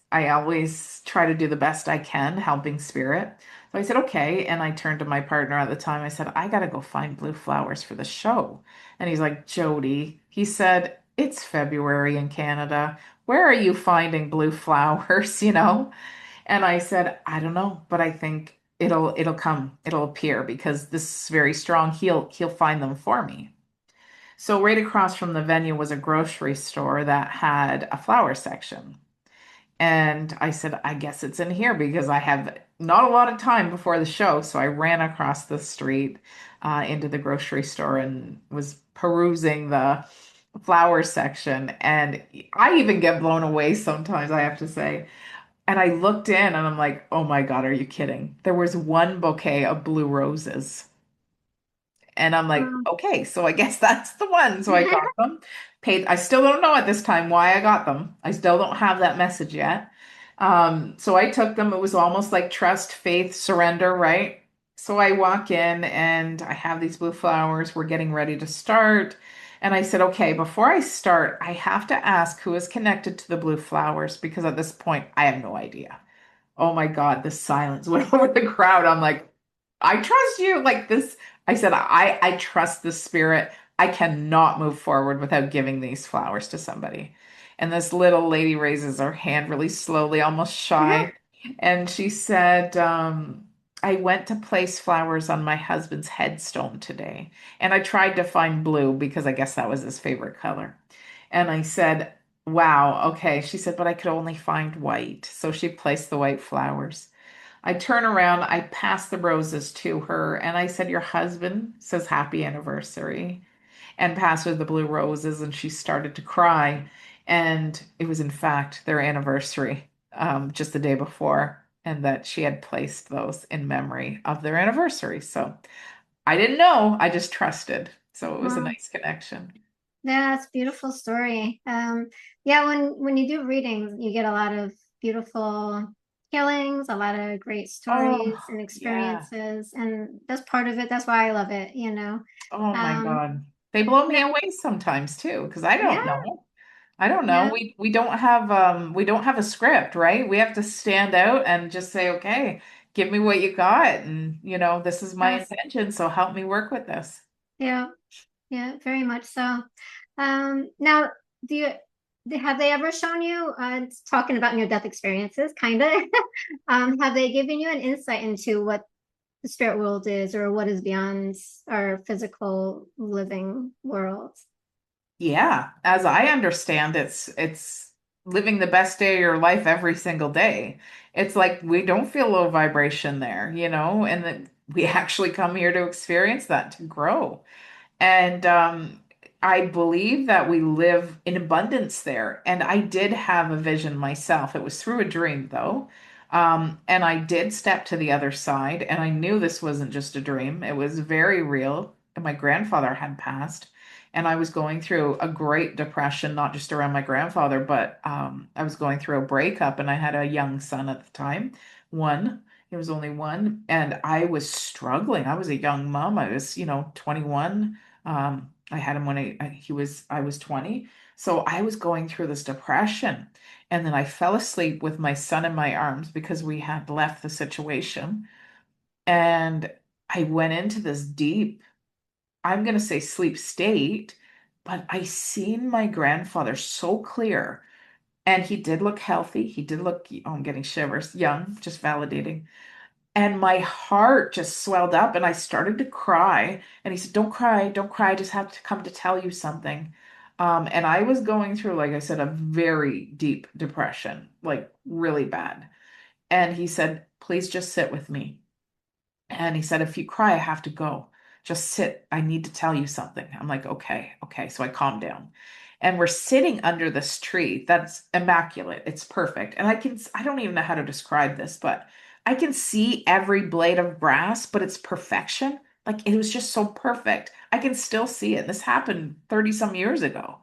try to do the best I can, helping spirit. So I said, "Okay." And I turned to my partner at the time. I said, "I got to go find blue flowers for the show." And he's like, "Jody," he said, "it's February in Canada. Where are you finding blue flowers?" And I said, "I don't know, but I think it'll come, it'll appear because this is very strong. He'll find them for me." So right across from the venue was a grocery store that had a flower section. And I said, "I guess it's in here because I have not a lot of time before the show." So I ran across the street into the grocery store and was perusing the flower section. And I even get blown away sometimes, I have to say. And I looked in and I'm like, oh my God, are you kidding? There was one bouquet of blue roses. And I'm like, um, okay, so I guess that's the one. So I got them, paid. I still don't know at this time why I got them. I still don't have that message yet. So I took them. It was almost like trust, faith, surrender, right? So I walk in and I have these blue flowers. We're getting ready to start. And I said, okay, before I start, I have to ask who is connected to the blue flowers because at this point, I have no idea. Oh my God, the silence went over the crowd. I'm like, I trust you. Like this, I said, I trust the spirit. I cannot move forward without giving these flowers to somebody. And this little lady raises her hand really slowly, almost shy. And she said, I went to place flowers on my husband's headstone today, and I tried to find blue because I guess that was his favorite color. And I said, wow, okay. She said, but I could only find white. So she placed the white flowers. I turn around, I pass the roses to her, and I said, your husband says happy anniversary, and passed her the blue roses, and she started to cry. And it was, in fact, their anniversary, just the day before, and that she had placed those in memory of their anniversary. So I didn't know, I just trusted. So it was a Wow. nice connection. Yeah, that's a beautiful story. Yeah, when you do readings, you get a lot of beautiful healings, a lot of great Oh, stories and yeah. experiences, and that's part of it. That's why I love it, you know. Oh my Um, God. They blow me now, away sometimes too, because I yeah, don't know. I don't know. yeah, We don't have a script, right? We have to stand out and just say, okay, give me what you got, and this is my yes, intention, so help me work with this. yeah, yeah, very much so. Now, do you have they ever shown you, it's talking about near-death experiences, kind of, have they given you an insight into what the spirit world is or what is beyond our physical living world? Yeah, as I understand, it's living the best day of your life every single day. It's like we don't feel low vibration there, and that we actually come here to experience that, to grow. And I believe that we live in abundance there. And I did have a vision myself. It was through a dream, though. And I did step to the other side, and I knew this wasn't just a dream. It was very real. And my grandfather had passed, and I was going through a great depression, not just around my grandfather, but I was going through a breakup, and I had a young son at the time, one. It was only one, and I was struggling. I was a young mom. I was, 21. I had him when I was 20. So I was going through this depression. And then I fell asleep with my son in my arms because we had left the situation. And I went into this deep, I'm going to say sleep state, but I seen my grandfather so clear. And he did look healthy. He did look, oh, I'm getting shivers, young, just validating. And my heart just swelled up and I started to cry. And he said, don't cry, don't cry. I just have to come to tell you something. And I was going through, like I said, a very deep depression, like really bad. And he said, please just sit with me. And he said, if you cry, I have to go. Just sit. I need to tell you something. I'm like, okay, okay. So I calmed down. And we're sitting under this tree that's immaculate. It's perfect. And I don't even know how to describe this, but I can see every blade of grass, but it's perfection. Like it was just so perfect. I can still see it. This happened 30 some years ago.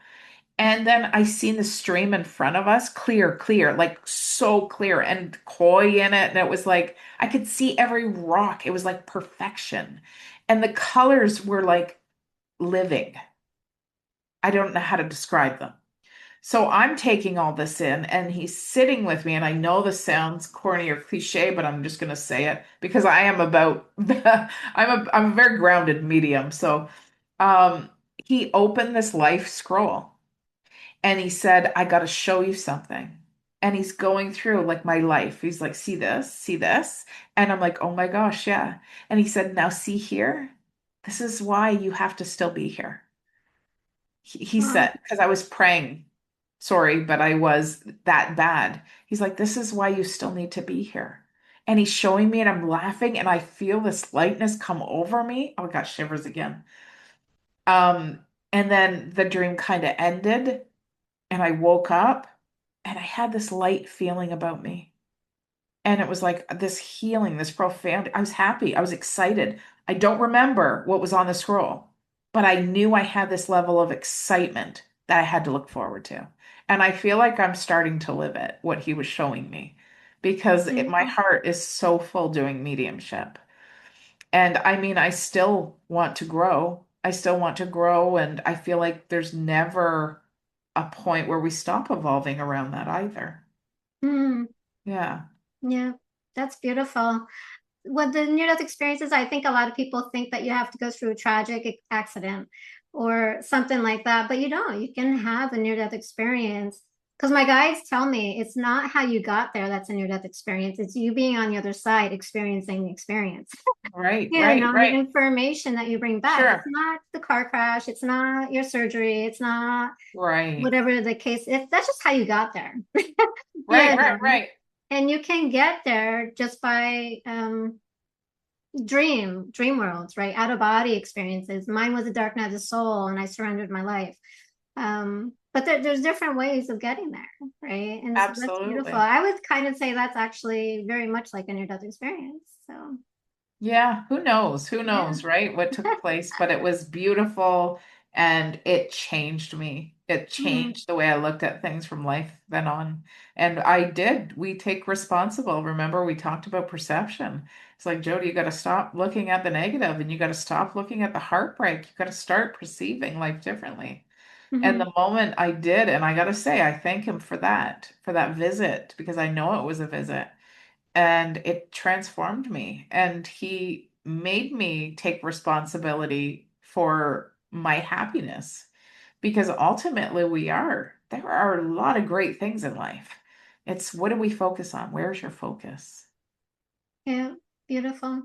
And then I seen the stream in front of us, clear, clear, like so clear, and koi in it. And it was like I could see every rock. It was like perfection. And the colors were like living. I don't know how to describe them. So I'm taking all this in, and he's sitting with me. And I know this sounds corny or cliche, but I'm just going to say it because I am about I'm a very grounded medium. So um, he opened this life scroll. And he said, I got to show you something. And he's going through like my life. He's like, see this, see this. And I'm like, oh my gosh, yeah. And he said, now see here. This is why you have to still be here. He Wow. said, because I was praying. Sorry, but I was that bad. He's like, this is why you still need to be here. And he's showing me, and I'm laughing, and I feel this lightness come over me. Oh, I got shivers again. Um, and then the dream kind of ended. And I woke up and I had this light feeling about me. And it was like this healing, this profound. I was happy. I was excited. I don't remember what was on the scroll, but I knew I had this level of excitement that I had to look forward to. And I feel like I'm starting to live it, what he was showing me, because my Beautiful. heart is so full doing mediumship. And I mean, I still want to grow. I still want to grow. And I feel like there's never a point where we stop evolving around that either. Mm, Yeah. yeah, that's beautiful. With the near-death experiences, I think a lot of people think that you have to go through a tragic accident or something like that, but you don't. You can have a near-death experience Because my guides tell me it's not how you got there that's a near death experience. It's you being on the other side experiencing the experience. Right, You right, know, the right. information that you bring back. It's Sure. not the car crash, it's not your surgery, it's not Right. whatever the case. That's just how you got there. Right, You right, know. right. And you can get there just by dream worlds, right? Out of body experiences. Mine was a dark night of the soul, and I surrendered my life. But there's different ways of getting there, right? And so that's beautiful. Absolutely. I would kind of say that's actually very much like a near-death experience. So Yeah, who knows? Who yeah. knows, right? What took place, but it was beautiful and it changed me. It Mhm. changed the way I looked at things from life then on. And we take responsible. Remember, we talked about perception. It's like, Jody, you got to stop looking at the negative and you got to stop looking at the heartbreak. You got to start perceiving life differently. And Mhm. the moment I did, and I got to say, I thank him for that visit, because I know it was a visit and it transformed me. And he made me take responsibility for my happiness, because ultimately there are a lot of great things in life. It's what do we focus on? Where's your focus? Yeah, beautiful.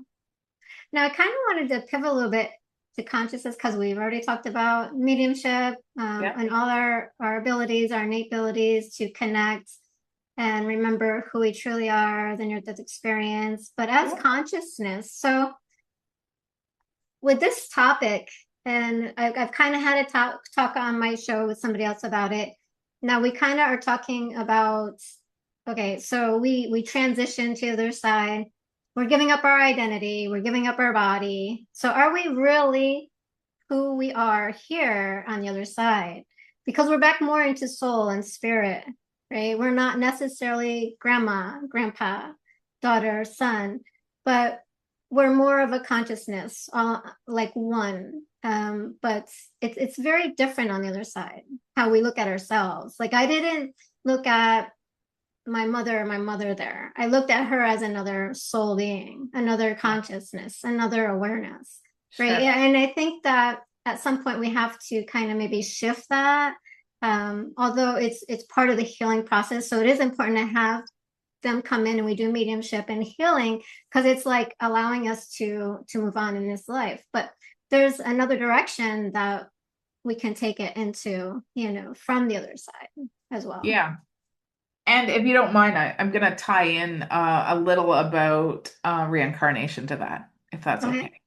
Now, I kind of wanted to pivot a little bit to consciousness because we've already talked about mediumship Yeah. and all our abilities, our innate abilities to connect and remember who we truly are, the near death experience, but as Yeah. consciousness. So, with this topic, and I've kind of had a talk on my show with somebody else about it. Now, we kind of are talking about okay, so we transition to the other side. We're giving up our identity, we're giving up our body. So are we really who we are here on the other side? Because we're back more into soul and spirit, right? We're not necessarily grandma, grandpa, daughter, son, but we're more of a consciousness, like one. But it's very different on the other side, how we look at ourselves. Like I didn't look at my mother there. I looked at her as another soul being, another Yeah. consciousness, another awareness, right? Sure. Yeah, and I think that at some point we have to kind of maybe shift that. Although it's part of the healing process, so it is important to have them come in and we do mediumship and healing because it's like allowing us to move on in this life. But there's another direction that we can take it into, from the other side as well. Yeah. And if you don't mind, I'm going to tie in a little about reincarnation to that, if that's Okay. okay.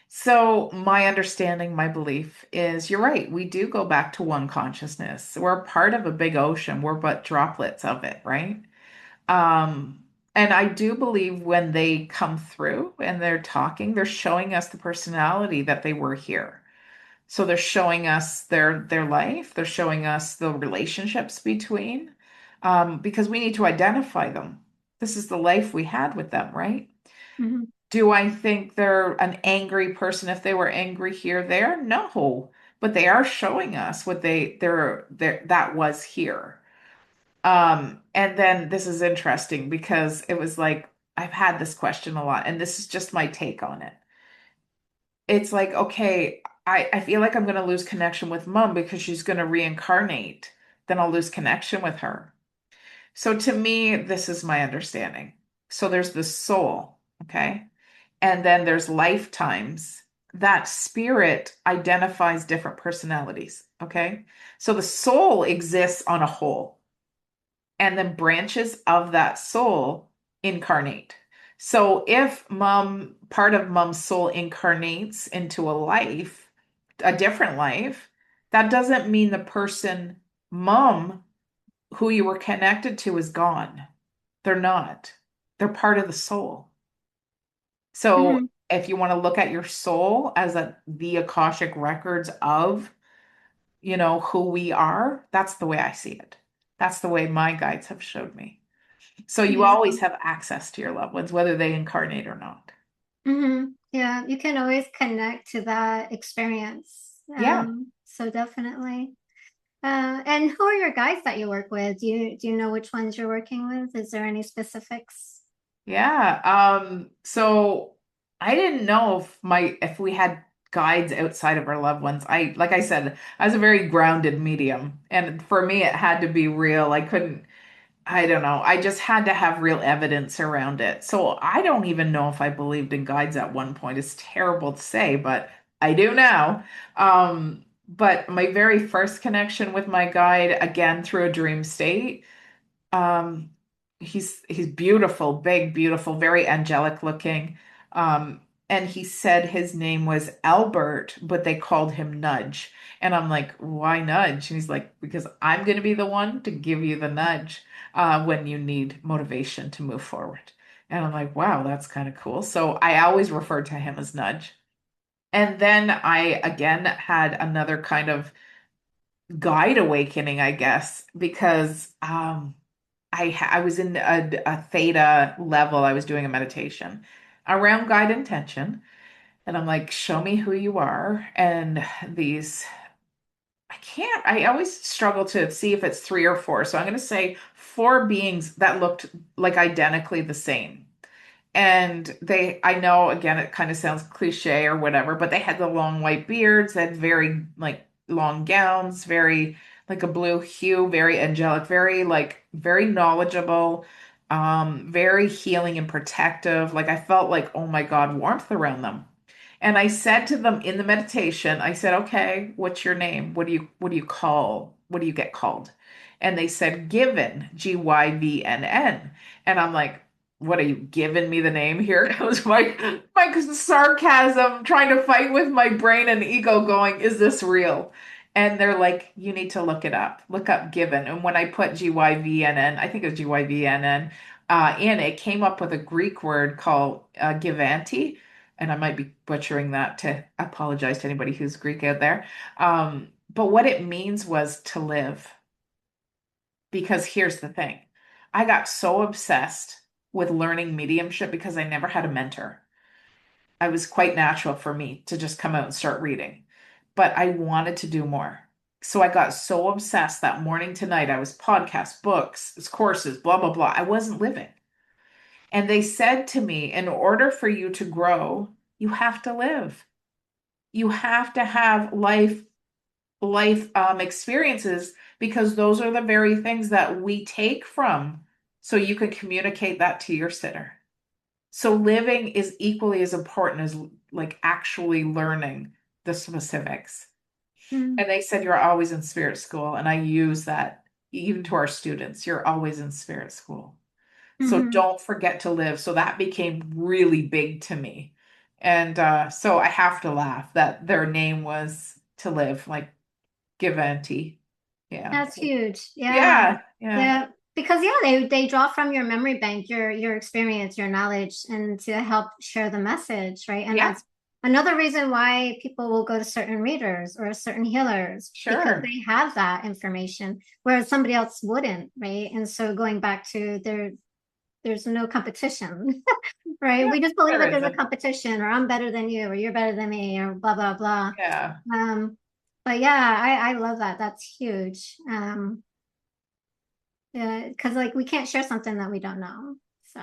So, my understanding, my belief is you're right. We do go back to one consciousness. We're part of a big ocean. We're but droplets of it, right? Um, and I do believe when they come through and they're talking, they're showing us the personality that they were here. So they're showing us their life. They're showing us the relationships between, because we need to identify them. This is the life we had with them, right? Mhm. Do I think they're an angry person if they were angry here, there? No. But they are showing us what they're that was here. And then this is interesting because it was like I've had this question a lot, and this is just my take on it. It's like, okay, I feel like I'm gonna lose connection with mom because she's gonna reincarnate. Then I'll lose connection with her. So to me, this is my understanding. So there's the soul, okay? And then there's lifetimes. That spirit identifies different personalities. Okay. So the soul exists on a whole, and then branches of that soul incarnate. So if part of mom's soul incarnates into a life, a different life, that doesn't mean the person, mom, who you were connected to is gone. They're not. They're part of the soul. So Mhm. if you want to look at your soul as the Akashic records of, who we are, that's the way I see it. That's the way my guides have showed me. So you always Beautiful. have access to your loved ones, whether they incarnate or not. Yeah, you can always connect to that experience. Yeah, So definitely. And who are your guides that you work with? Do you know which ones you're working with? Is there any specifics? yeah. So I didn't know if we had guides outside of our loved ones. Like I said, I was a very grounded medium. And for me, it had to be real. I don't know. I just had to have real evidence around it. So I don't even know if I believed in guides at one point. It's terrible to say, but I do now. But my very first connection with my guide, again through a dream state, um, he's beautiful, big, beautiful, very angelic looking. Um, and he said his name was Albert, but they called him Nudge. And I'm like, why Nudge? And he's like, because I'm going to be the one to give you the nudge when you need motivation to move forward. And I'm like, wow, that's kind of cool. So I always referred to him as Nudge. And then I again had another kind of guide awakening, I guess, because I was in a theta level. I was doing a meditation around guide intention, and I'm like, show me who you are. And these, I can't. I always struggle to see if it's three or four. So I'm going to say four beings that looked like identically the same. And I know again, it kind of sounds cliche or whatever, but they had the long white beards, they had very like long gowns, very like a blue hue, very angelic, very knowledgeable, very healing and protective. Like I felt like, oh my God, warmth around them. And I said to them in the meditation, I said, okay, what's your name? What do you get called? And they said, Given, Gyvnn. And I'm like, what are you giving me the name here? It was my sarcasm trying to fight with my brain and ego going, is this real? And they're like, you need to look it up. Look up Given. And when I put Gyvnn, I think it was Gyvnn, in, it came up with a Greek word called Givanti. And I might be butchering that to apologize to anybody who's Greek out there. But what it means was to live. Because here's the thing. I got so obsessed with learning mediumship because I never had a mentor. It was quite natural for me to just come out and start reading, but I wanted to do more. So I got so obsessed that morning to night. I was podcasts, books, courses, blah, blah, blah. I wasn't living. And they said to me, in order for you to grow, you have to live. You have to have life experiences because those are the very things that we take from so you can communicate that to your sitter. So living is equally as important as like actually learning the specifics. Mm-hmm. And they said you're always in spirit school, and I use that even to our students. You're always in spirit school. So Mm-hmm. don't forget to live. So that became really big to me. And so I have to laugh that their name was to live, like Givenchy. Yeah. That's huge. Yeah. Yeah. Yeah. Yeah. Because yeah, they draw from your memory bank, your experience, your knowledge, and to help share the message, right? And Yeah. that's another reason why people will go to certain readers or certain healers because Sure. they have that information, whereas somebody else wouldn't, right? And so going back to there's no competition, right? Yeah. We just believe There that there's a isn't. competition, or I'm better than you, or you're better than me, or blah blah blah. Yeah. Um, but yeah, I love that. That's huge. Yeah, because like we can't share something that we don't know. So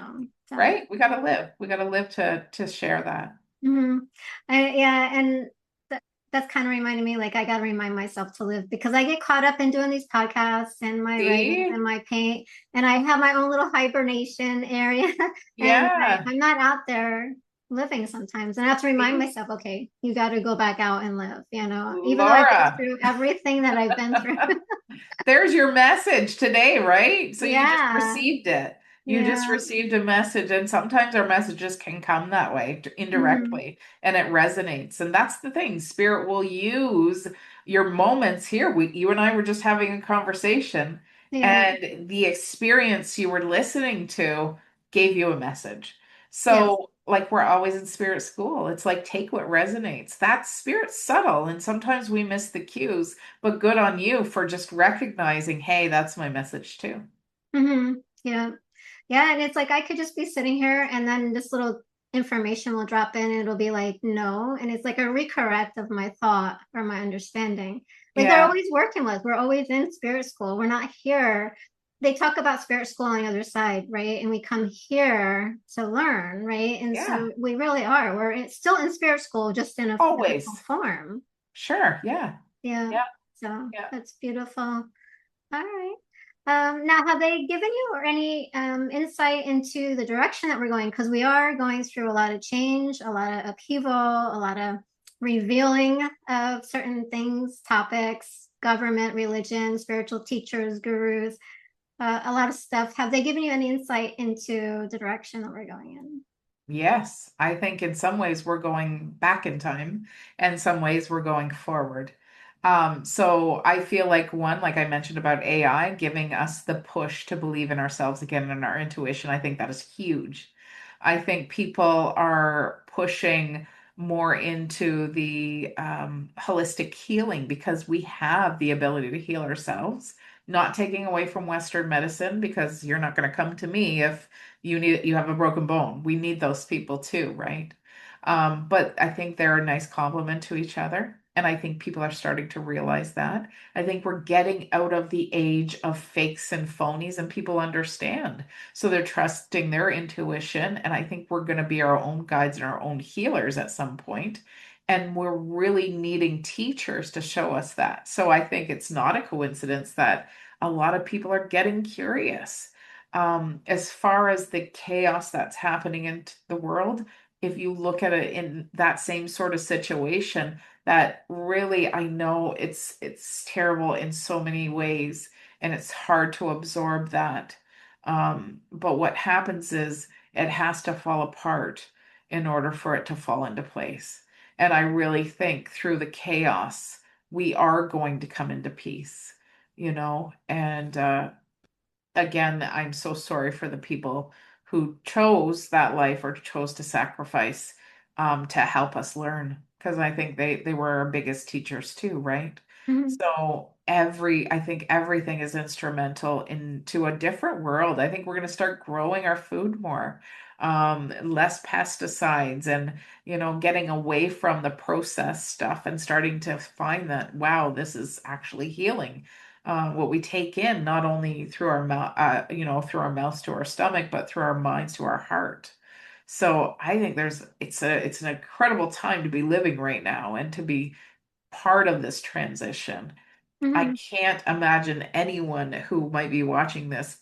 Right? We got to live. We got to live to share that. hmm yeah, and that's kind of reminding me, like I got to remind myself to live because I get caught up in doing these podcasts and my writings See? and my paint, and I have my own little hibernation area, and Yeah. I'm not out there living sometimes, and I have to remind See? myself, okay, you got to go back out and live, even though I've been Laura. through everything that I've been through. There's your message today, right? So you just Yeah, received it. You just yeah. received a message, and sometimes our messages can come that way hmm indirectly, and it resonates. And that's the thing. Spirit will use your moments here. You and I were just having a conversation, Yeah. and the experience you were listening to gave you a message. Yes. So, like we're always in spirit school. It's like take what resonates. That's spirit subtle, and sometimes we miss the cues. But good on you for just recognizing, hey, that's my message too. Yeah. Yeah. And it's like I could just be sitting here and then this little information will drop in and it'll be like, no. And it's like a recorrect of my thought or my understanding. Like they're Yeah, always working with, we're always in spirit school. We're not here. they talk about spirit school on the other side, right? And we come here to learn, right? And Yeah, so we really are. Still in spirit school, just in a physical always. form. Sure. Yeah. Yeah. Yeah. So Yeah. that's beautiful. All right. Now, have they given you any insight into the direction that we're going? Because we are going through a lot of change, a lot of upheaval, a lot of revealing of certain things, topics, government, religion, spiritual teachers, gurus, a lot of stuff. Have they given you any insight into the direction that we're going in? Yes, I think in some ways we're going back in time, and some ways we're going forward. So I feel like one, like I mentioned about AI, giving us the push to believe in ourselves again and our intuition, I think that is huge. I think people are pushing more into the holistic healing because we have the ability to heal ourselves, not taking away from Western medicine because you're not going to come to me if you have a broken bone. We need those people too, right? But I think they're a nice complement to each other. And I think people are starting to realize that. I think we're getting out of the age of fakes and phonies, and people understand. So they're trusting their intuition. And I think we're going to be our own guides and our own healers at some point. And we're really needing teachers to show us that. So I think it's not a coincidence that a lot of people are getting curious. As far as the chaos that's happening in the world, if you look at it in that same sort of situation, that really I know it's terrible in so many ways, and it's hard to absorb that. But what happens is it has to fall apart in order for it to fall into place. And I really think through the chaos, we are going to come into peace, and again, I'm so sorry for the people who chose that life or chose to sacrifice to help us learn, because I think they were our biggest teachers too, right? Mhm. So I think everything is instrumental into a different world. I think we're going to start growing our food more, less pesticides, and getting away from the processed stuff and starting to find that, wow, this is actually healing what we take in, not only through our mouth, through our mouths to our stomach, but through our minds to our heart. So I think it's an incredible time to be living right now and to be part of this transition. I Mhm. can't imagine anyone who might be watching this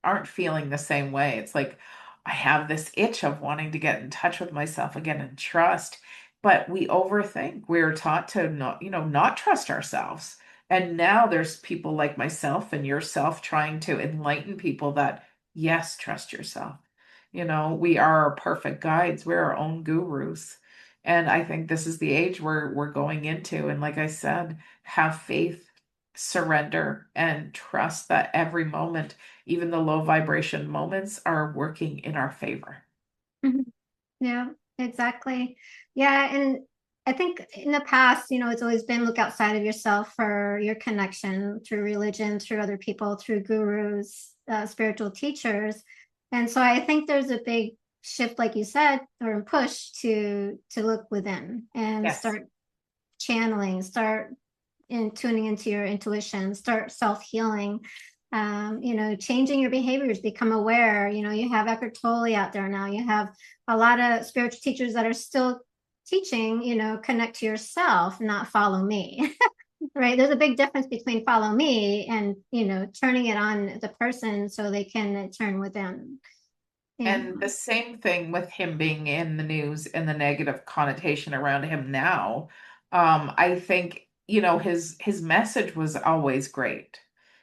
aren't feeling the same way. It's like I have this itch of wanting to get in touch with myself again and trust, but we overthink. We're taught to not trust ourselves. And now there's people like myself and yourself trying to enlighten people that yes, trust yourself. We are our perfect guides. We're our own gurus. And I think this is the age we're going into. And like I said, have faith, surrender, and trust that every moment, even the low vibration moments, are working in our favor. Mhm. Yeah, exactly. Yeah, and I think in the past, it's always been look outside of yourself for your connection through religion, through other people, through gurus, spiritual teachers. And so I think there's a big shift, like you said, or a push to look within and Yes. start channeling, start tuning into your intuition, start self-healing, changing your behaviors, become aware. You have Eckhart Tolle out there now. You have a lot of spiritual teachers that are still teaching, connect to yourself, not follow me. Right? There's a big difference between follow me and, turning it on the person so they can turn within. Yeah. And the same thing with him being in the news and the negative connotation around him now. I think, his message was always great.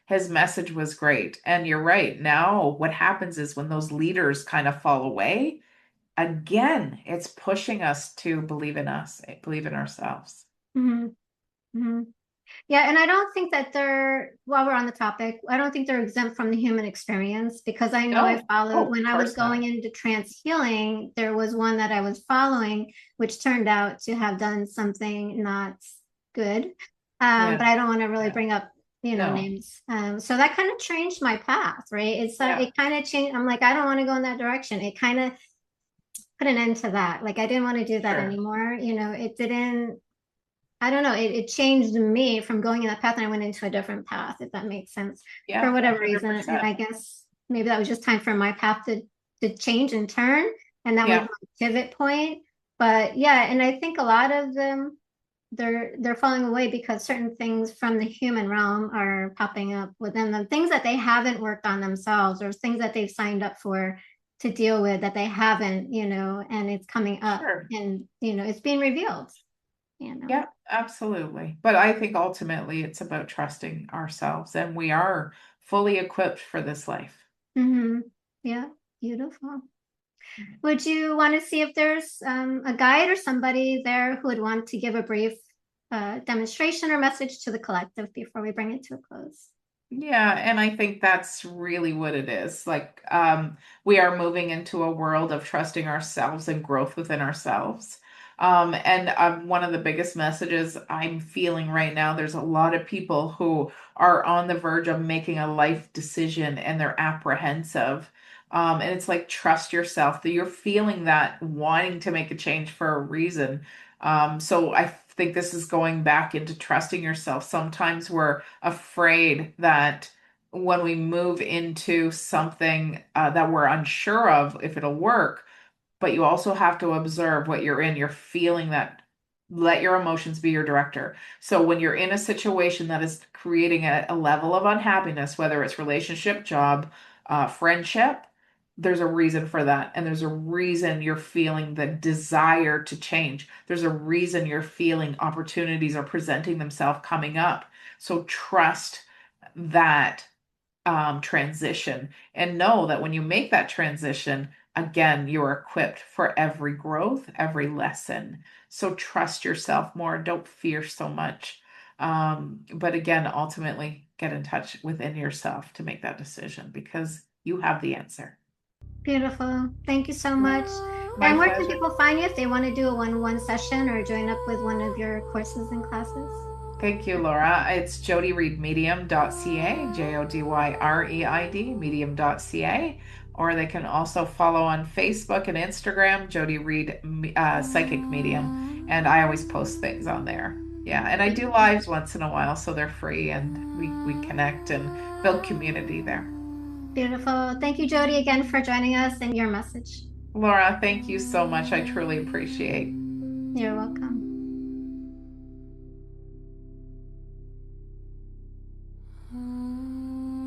His message was great. And you're right. Now, what happens is when those leaders kind of fall away, again, it's pushing us to believe in us, believe in ourselves. Mm-hmm. Mm-hmm. Yeah, and I don't think that while we're on the topic, I don't think they're exempt from the human experience because I know I No, followed, oh, when of I was course going not. into trance healing, there was one that I was following, which turned out to have done something not good. Yeah, But I don't want to really yeah, bring up, no, names. So that kind of changed my path, right? yeah, It kind of changed. I'm like, I don't want to go in that direction. It kind of put an end to that. Like I didn't want to do that sure. anymore. It didn't. I don't know, it changed me from going in that path and I went into a different path, if that makes sense, for Yeah, whatever reason. And 100%. I guess maybe that was just time for my path to change and turn. And that was Yeah, my pivot point. But yeah, and I think a lot of them they're falling away because certain things from the human realm are popping up within them, things that they haven't worked on themselves or things that they've signed up for to deal with that they haven't, and it's coming up sure. and it's being revealed, you know. Yeah, absolutely. But I think ultimately it's about trusting ourselves, and we are fully equipped for this life. Mm-hmm. Yeah, beautiful. Would you want to see if there's a guide or somebody there who would want to give a brief demonstration or message to the collective before we bring it to a close? Yeah, and I think that's really what it is. Like, we are moving into a world of trusting ourselves and growth within ourselves. And one of the biggest messages I'm feeling right now, there's a lot of people who are on the verge of making a life decision and they're apprehensive. And it's like, trust yourself, that you're feeling that wanting to make a change for a reason. So I think this is going back into trusting yourself. Sometimes we're afraid that when we move into something that we're unsure of if it'll work, but you also have to observe what you're in. You're feeling that. Let your emotions be your director. So when you're in a situation that is creating a level of unhappiness, whether it's relationship, job, friendship, there's a reason for that. And there's a reason you're feeling the desire to change. There's a reason you're feeling opportunities are presenting themselves coming up. So trust that transition and know that when you make that transition, again, you're equipped for every growth, every lesson. So trust yourself more. Don't fear so much. But again, ultimately, get in touch within yourself to make that decision because you have the answer. Beautiful. Thank you so much. My And where can pleasure. people find you if they want to do a one-on-one session or join up with one of your courses and classes? Thank you, Laura. It's jodyreidmedium.ca, JodyReid, medium.ca. Or they can also follow on Facebook and Instagram, Jody Reid Psychic Medium. And I always post things on there. Yeah, and I do lives once in a while, so they're free and we connect and build community there. Beautiful. Thank you, Jody, again for joining us and your message. Laura, thank you so much. I truly appreciate. You're welcome.